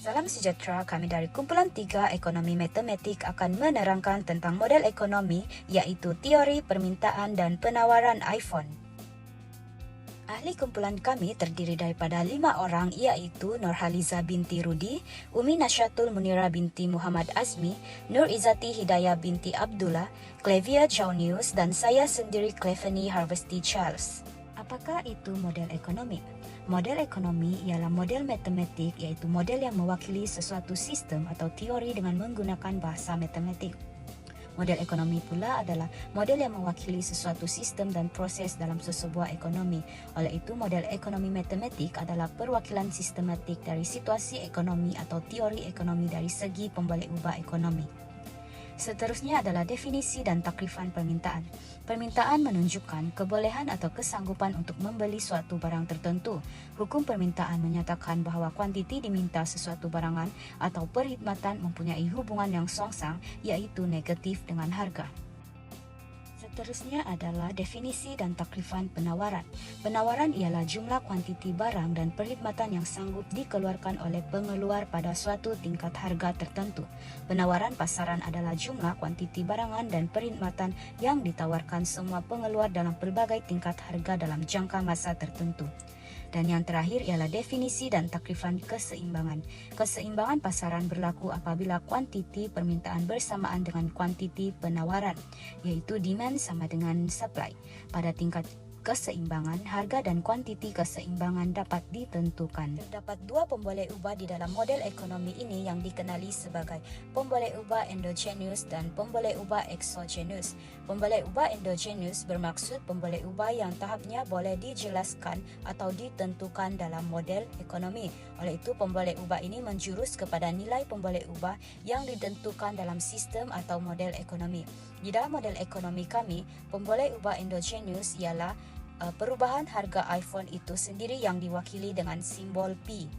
Salam sejahtera, kami dari kumpulan 3 Ekonomi Matematik akan menerangkan tentang model ekonomi iaitu teori permintaan dan penawaran iPhone. Ahli kumpulan kami terdiri daripada 5 orang iaitu Nurhaliza binti Rudi, Umi Nasyatul Munira binti Muhammad Azmi, Nur Izzati Hidayah binti Abdullah, Clevia Jaunius dan saya sendiri Cleveny Harvesti Charles. Apakah itu model ekonomi? Model ekonomi ialah model matematik iaitu model yang mewakili sesuatu sistem atau teori dengan menggunakan bahasa matematik. Model ekonomi pula adalah model yang mewakili sesuatu sistem dan proses dalam sesebuah ekonomi. Oleh itu, model ekonomi matematik adalah perwakilan sistematik dari situasi ekonomi atau teori ekonomi dari segi pemboleh ubah ekonomi. Seterusnya adalah definisi dan takrifan permintaan. Permintaan menunjukkan kebolehan atau kesanggupan untuk membeli suatu barang tertentu. Hukum permintaan menyatakan bahawa kuantiti diminta sesuatu barangan atau perkhidmatan mempunyai hubungan yang songsang iaitu negatif dengan harga. Seterusnya adalah definisi dan takrifan penawaran. Penawaran ialah jumlah kuantiti barang dan perkhidmatan yang sanggup dikeluarkan oleh pengeluar pada suatu tingkat harga tertentu. Penawaran pasaran adalah jumlah kuantiti barangan dan perkhidmatan yang ditawarkan semua pengeluar dalam pelbagai tingkat harga dalam jangka masa tertentu. Dan yang terakhir ialah definisi dan takrifan keseimbangan. Keseimbangan pasaran berlaku apabila kuantiti permintaan bersamaan dengan kuantiti penawaran, iaitu demand sama dengan supply. Pada tingkat keseimbangan, harga dan kuantiti keseimbangan dapat ditentukan. Terdapat dua pemboleh ubah di dalam model ekonomi ini yang dikenali sebagai pemboleh ubah endogenous dan pemboleh ubah exogenous. Pemboleh ubah endogenous bermaksud pemboleh ubah yang tahapnya boleh dijelaskan atau ditentukan dalam model ekonomi. Oleh itu, pemboleh ubah ini menjurus kepada nilai pemboleh ubah yang ditentukan dalam sistem atau model ekonomi. Di dalam model ekonomi kami, pemboleh ubah endogenous ialah perubahan harga iPhone itu sendiri yang diwakili dengan simbol P.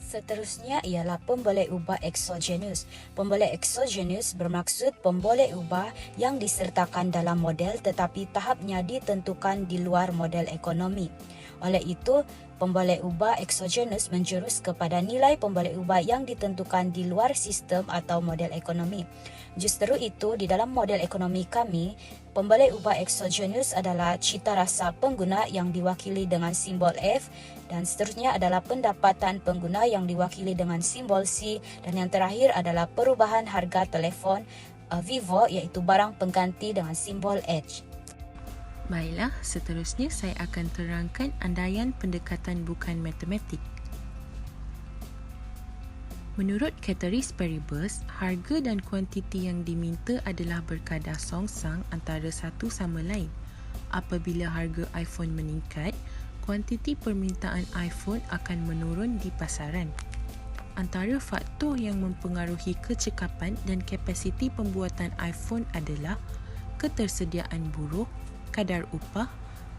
Seterusnya ialah pemboleh ubah exogenous. Pemboleh exogenous bermaksud pemboleh ubah yang disertakan dalam model tetapi tahapnya ditentukan di luar model ekonomi. Oleh itu, pemboleh ubah exogenous menjurus kepada nilai pemboleh ubah yang ditentukan di luar sistem atau model ekonomi. Justru itu, di dalam model ekonomi kami, pemboleh ubah exogenous adalah cita rasa pengguna yang diwakili dengan simbol F, dan seterusnya adalah pendapatan pengguna yang diwakili dengan simbol C, dan yang terakhir adalah perubahan harga telefon Vivo iaitu barang pengganti dengan simbol H. Baiklah, seterusnya saya akan terangkan andaian pendekatan bukan matematik. Menurut Ceteris Paribus, harga dan kuantiti yang diminta adalah berkadar songsang antara satu sama lain. Apabila harga iPhone meningkat, kuantiti permintaan iPhone akan menurun di pasaran. Antara faktor yang mempengaruhi kecekapan dan kapasiti pembuatan iPhone adalah ketersediaan buruh, kadar upah,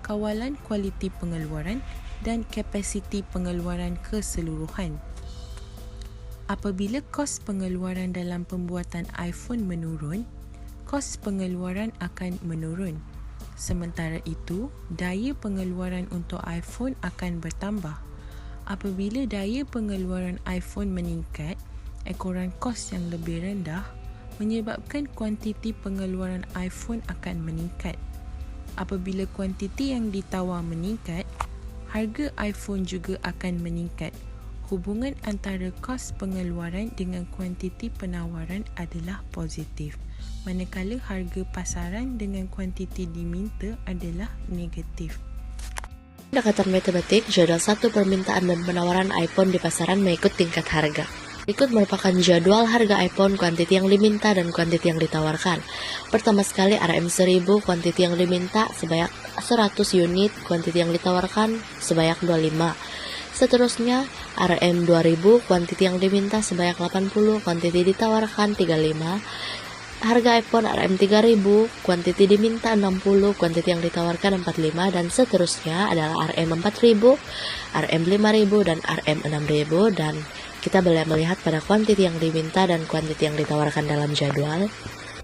kawalan kualiti pengeluaran dan kapasiti pengeluaran keseluruhan. Apabila kos pengeluaran dalam pembuatan iPhone menurun, kos pengeluaran akan menurun. Sementara itu, daya pengeluaran untuk iPhone akan bertambah. Apabila daya pengeluaran iPhone meningkat, ekoran kos yang lebih rendah menyebabkan kuantiti pengeluaran iPhone akan meningkat. Apabila kuantiti yang ditawar meningkat, harga iPhone juga akan meningkat. Hubungan antara kos pengeluaran dengan kuantiti penawaran adalah positif, manakala harga pasaran dengan kuantiti diminta adalah negatif. Pendekatan matematik, jadwal satu permintaan dan penawaran iPhone di pasaran mengikut tingkat harga. Berikut merupakan jadwal harga iPhone, kuantiti yang diminta dan kuantiti yang ditawarkan. Pertama sekali RM1000, kuantiti yang diminta sebanyak 100 unit, kuantiti yang ditawarkan sebanyak 25. Seterusnya RM2000, kuantiti yang diminta sebanyak 80, kuantiti ditawarkan 35. Harga iPhone RM3000, kuantiti diminta 60, kuantiti yang ditawarkan 45, dan seterusnya adalah RM4000, RM5000, dan RM6000, dan kita boleh melihat pada kuantiti yang diminta dan kuantiti yang ditawarkan dalam jadwal.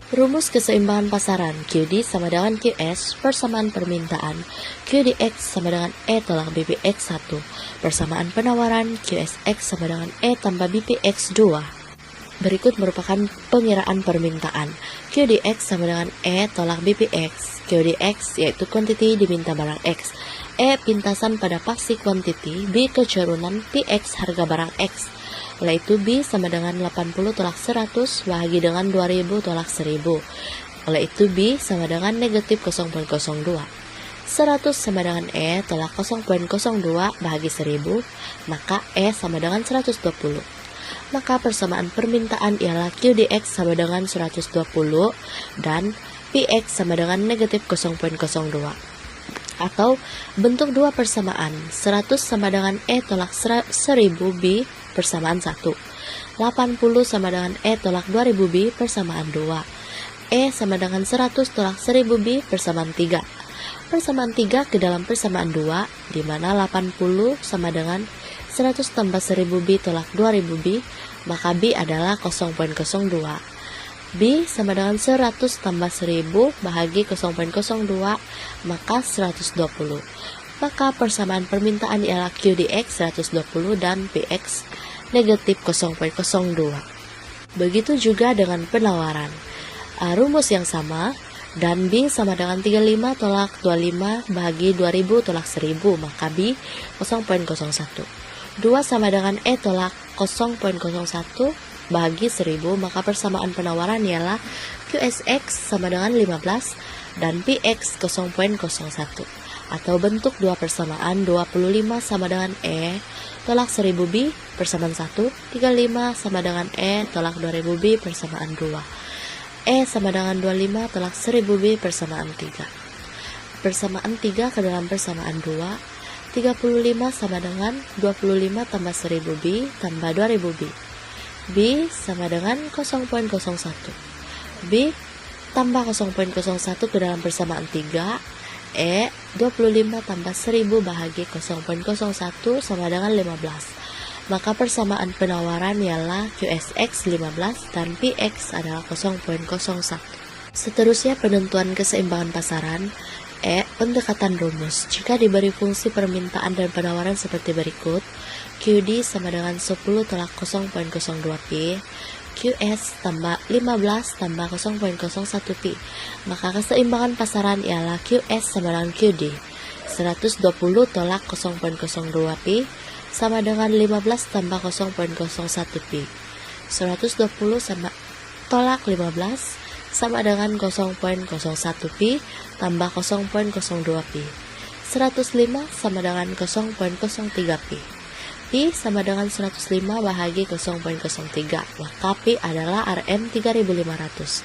Rumus keseimbangan pasaran QD sama dengan QS persamaan permintaan QDX sama dengan E tolak BPX1 persamaan penawaran QSX sama dengan E tambah BPX2. Berikut merupakan pengiraan permintaan QDX sama dengan E tolak BPX. QDX yaitu kuantiti diminta barang X, E pintasan pada paksi kuantiti, B kecurunan PX harga barang X. Oleh itu B sama dengan 80 tolak 100 bahagi dengan 2000 tolak 1000. Oleh itu B sama dengan negatif 0,02. 100 sama dengan E tolak 0,02 bahagi 1000, maka E sama dengan 120. Maka persamaan permintaan ialah QDX sama dengan 120 dan PX sama dengan negatif 0,02. Atau bentuk dua persamaan, 100 sama dengan E tolak 1000 B persamaan 1, 80 sama dengan E tolak 2000 B persamaan 2, E sama dengan 100 tolak 1000 B persamaan 3. Persamaan 3 ke dalam persamaan 2, di mana 80 sama dengan 100 tambah 1000 B tolak 2000 B, maka B adalah 0,02. B sama dengan 100 tambah 1000 bahagi 0,02, maka 120. Maka persamaan permintaan ialah QDX 120 dan PX negatif 0,02. Begitu juga dengan penawaran. Rumus yang sama, dan B sama dengan 35 tolak 25 bahagi 2000 tolak 1000, maka B 0,01. 2 sama dengan E tolak 0,01 bahagi 1000, maka persamaan penawaran ialah QSX sama dengan 15 dan PX 0,01. Atau bentuk dua persamaan, 25 sama dengan E tolak 1000 B persamaan 1, 35 sama dengan E tolak 2000 B persamaan 2, E sama dengan 25 tolak 1000 B persamaan 3. Persamaan 3 ke dalam persamaan 2, 35 sama dengan 25 tambah 1000 B tambah 2000 B. B sama dengan 0,01. B tambah 0,01 ke dalam persamaan 3, E 25 tambah 1000 bahagi 0,01 sama dengan 15. Maka persamaan penawaran ialah QSX 15 dan PX adalah 0,01. Seterusnya penentuan keseimbangan pasaran. E. Pendekatan rumus. Jika diberi fungsi permintaan dan penawaran seperti berikut, QD sama dengan 10 tolak 0,02 P, QS tambah 15 tambah 0,01 P, maka keseimbangan pasaran ialah QS sama dengan QD. 120 tolak 0,02 P sama dengan 15 tambah 0,01 P. 120 sama tolak 15 sama dengan 0,01 Pi tambah 0,02 Pi. 105 sama dengan 0,03 Pi. Pi sama dengan 105 bahagi 0,03, maka Pi adalah Rm 3500.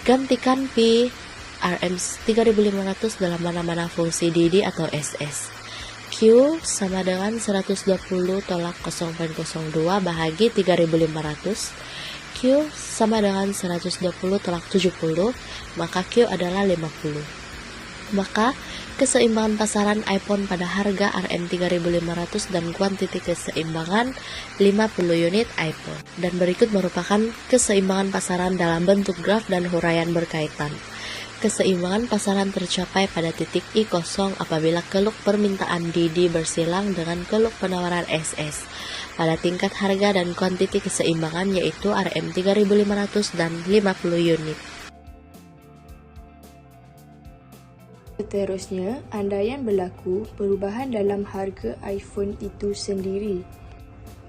Gantikan Pi Rm 3500 dalam mana-mana fungsi DD atau SS. Q sama dengan 120 tolak 0,02 bahagi 3500. Q sama dengan 120 tolak 70, maka Q adalah 50. Maka keseimbangan pasaran iPhone pada harga Rm 3500 dan kuantiti keseimbangan 50 unit iPhone. Dan berikut merupakan keseimbangan pasaran dalam bentuk graf dan huraian berkaitan. Keseimbangan pasaran tercapai pada titik I0 apabila keluk permintaan DD bersilang dengan keluk penawaran SS pada tingkat harga dan kuantiti keseimbangan yaitu Rm 3500 dan 50 unit. Seterusnya, andaian berlaku perubahan dalam harga iPhone itu sendiri.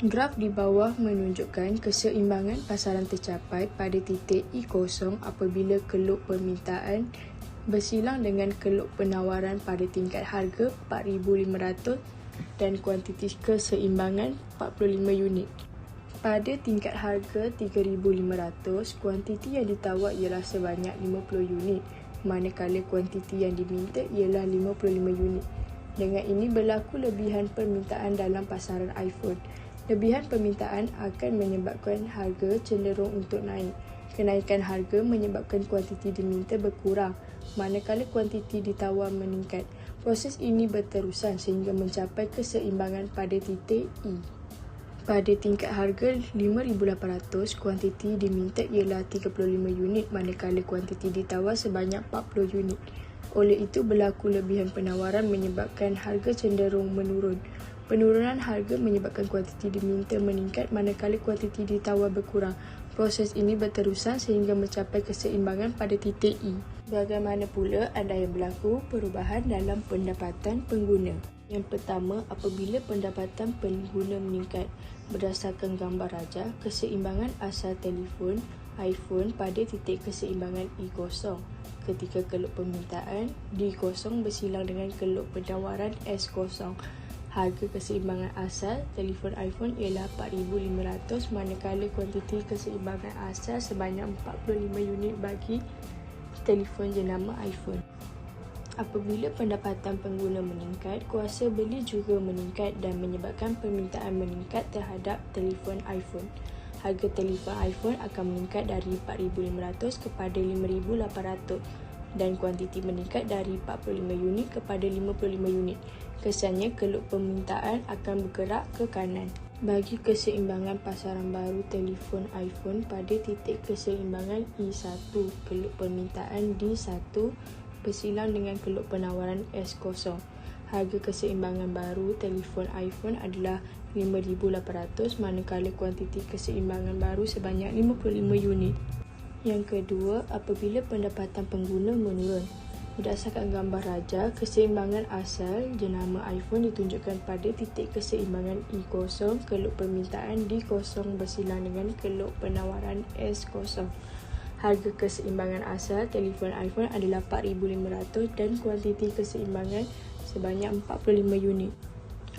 Graf di bawah menunjukkan keseimbangan pasaran tercapai pada titik I0 apabila keluk permintaan bersilang dengan keluk penawaran pada tingkat harga 4,500 dan kuantiti keseimbangan 45 unit. Pada tingkat harga 3,500, kuantiti yang ditawar ialah sebanyak 50 unit, manakala kuantiti yang diminta ialah 55 unit. Dengan ini berlaku lebihan permintaan dalam pasaran iPhone. Lebihan permintaan akan menyebabkan harga cenderung untuk naik. Kenaikan harga menyebabkan kuantiti diminta berkurang, manakala kuantiti ditawar meningkat. Proses ini berterusan sehingga mencapai keseimbangan pada titik I. Pada tingkat harga RM5,800, kuantiti diminta ialah 35 unit manakala kuantiti ditawar sebanyak 40 unit. Oleh itu, berlaku lebihan penawaran menyebabkan harga cenderung menurun. Penurunan harga menyebabkan kuantiti diminta meningkat manakala kuantiti ditawar berkurang. Proses ini berterusan sehingga mencapai keseimbangan pada titik E. Bagaimana pula andaian berlaku perubahan dalam pendapatan pengguna? Yang pertama, apabila pendapatan pengguna meningkat. Berdasarkan gambar rajah, keseimbangan asal telefon iPhone pada titik keseimbangan E0 ketika keluk permintaan D0 bersilang dengan keluk penawaran S0. Harga keseimbangan asal telefon iPhone ialah RM4,500 manakala kuantiti keseimbangan asal sebanyak 45 unit bagi telefon jenama iPhone. Apabila pendapatan pengguna meningkat, kuasa beli juga meningkat dan menyebabkan permintaan meningkat terhadap telefon iPhone. Harga telefon iPhone akan meningkat dari RM4,500 kepada RM5,800 dan kuantiti meningkat dari 45 unit kepada 55 unit. Kesannya, keluk permintaan akan bergerak ke kanan. Bagi keseimbangan pasaran baru telefon iPhone pada titik keseimbangan E1, keluk permintaan D1 bersilang dengan keluk penawaran S0. Harga keseimbangan baru telefon iPhone adalah RM5,800 manakala kuantiti keseimbangan baru sebanyak 55 unit. Yang kedua, apabila pendapatan pengguna menurun. Berdasarkan gambar rajah, keseimbangan asal jenama iPhone ditunjukkan pada titik keseimbangan E0, keluk permintaan D0 bersilang dengan keluk penawaran S0. Harga keseimbangan asal telefon iPhone adalah RM4,500 dan kuantiti keseimbangan sebanyak 45 unit.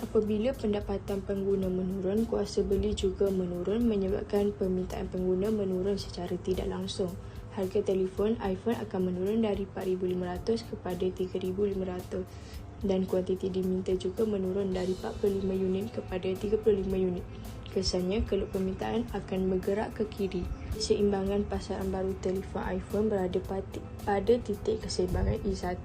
Apabila pendapatan pengguna menurun, kuasa beli juga menurun menyebabkan permintaan pengguna menurun secara tidak langsung. Harga telefon iPhone akan menurun dari RM4,500 kepada RM3,500 dan kuantiti diminta juga menurun dari 45 unit kepada 35 unit. Kesannya, keluk permintaan akan bergerak ke kiri. Keseimbangan pasaran baru telefon iPhone berada pada titik keseimbangan E1,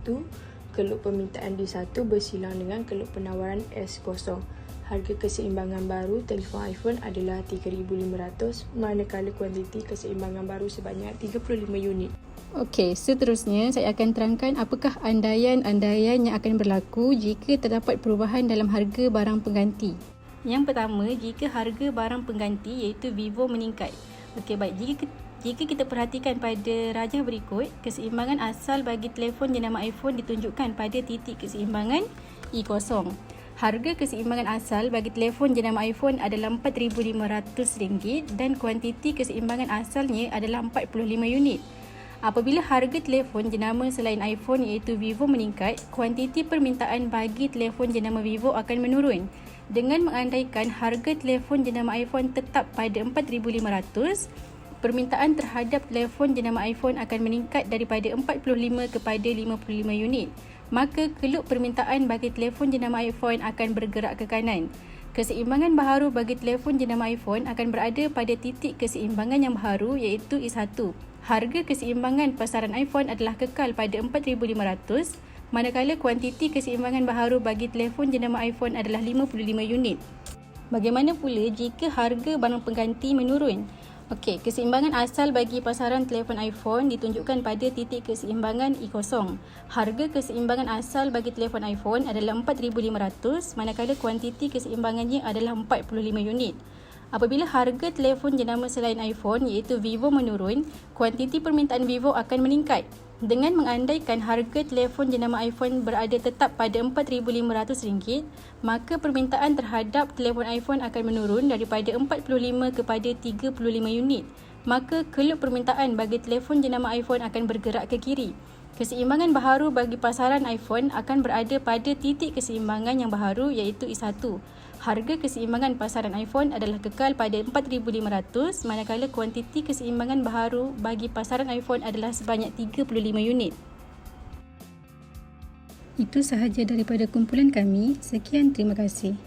keluk permintaan D1 bersilang dengan keluk penawaran S0. Harga keseimbangan baru telefon iPhone adalah RM3,500 manakala kuantiti keseimbangan baru sebanyak 35 unit. Okey, seterusnya saya akan terangkan apakah andaian-andaian yang akan berlaku jika terdapat perubahan dalam harga barang pengganti. Yang pertama, jika harga barang pengganti iaitu Vivo meningkat. Okey, baik. Jika kita perhatikan pada rajah berikut, keseimbangan asal bagi telefon jenama iPhone ditunjukkan pada titik keseimbangan E0. Harga keseimbangan asal bagi telefon jenama iPhone adalah RM4,500 dan kuantiti keseimbangan asalnya adalah 45 unit. Apabila harga telefon jenama selain iPhone iaitu Vivo meningkat, kuantiti permintaan bagi telefon jenama Vivo akan menurun. Dengan mengandaikan harga telefon jenama iPhone tetap pada RM4,500, permintaan terhadap telefon jenama iPhone akan meningkat daripada 45 kepada 55 unit. Maka keluk permintaan bagi telefon jenama iPhone akan bergerak ke kanan. Keseimbangan baharu bagi telefon jenama iPhone akan berada pada titik keseimbangan yang baharu iaitu E1. Harga keseimbangan pasaran iPhone adalah kekal pada RM4,500 manakala kuantiti keseimbangan baharu bagi telefon jenama iPhone adalah 55 unit. Bagaimana pula jika harga barang pengganti menurun? Okey, keseimbangan asal bagi pasaran telefon iPhone ditunjukkan pada titik keseimbangan E0. Harga keseimbangan asal bagi telefon iPhone adalah RM4,500 manakala kuantiti keseimbangannya adalah 45 unit. Apabila harga telefon jenama selain iPhone iaitu Vivo menurun, kuantiti permintaan Vivo akan meningkat. Dengan mengandaikan harga telefon jenama iPhone berada tetap pada RM4,500, maka permintaan terhadap telefon iPhone akan menurun daripada 45 kepada 35 unit. Maka keluk permintaan bagi telefon jenama iPhone akan bergerak ke kiri. Keseimbangan baharu bagi pasaran iPhone akan berada pada titik keseimbangan yang baharu iaitu E1. Harga keseimbangan pasaran iPhone adalah kekal pada RM4,500 manakala kuantiti keseimbangan baharu bagi pasaran iPhone adalah sebanyak 35 unit. Itu sahaja daripada kumpulan kami. Sekian, terima kasih.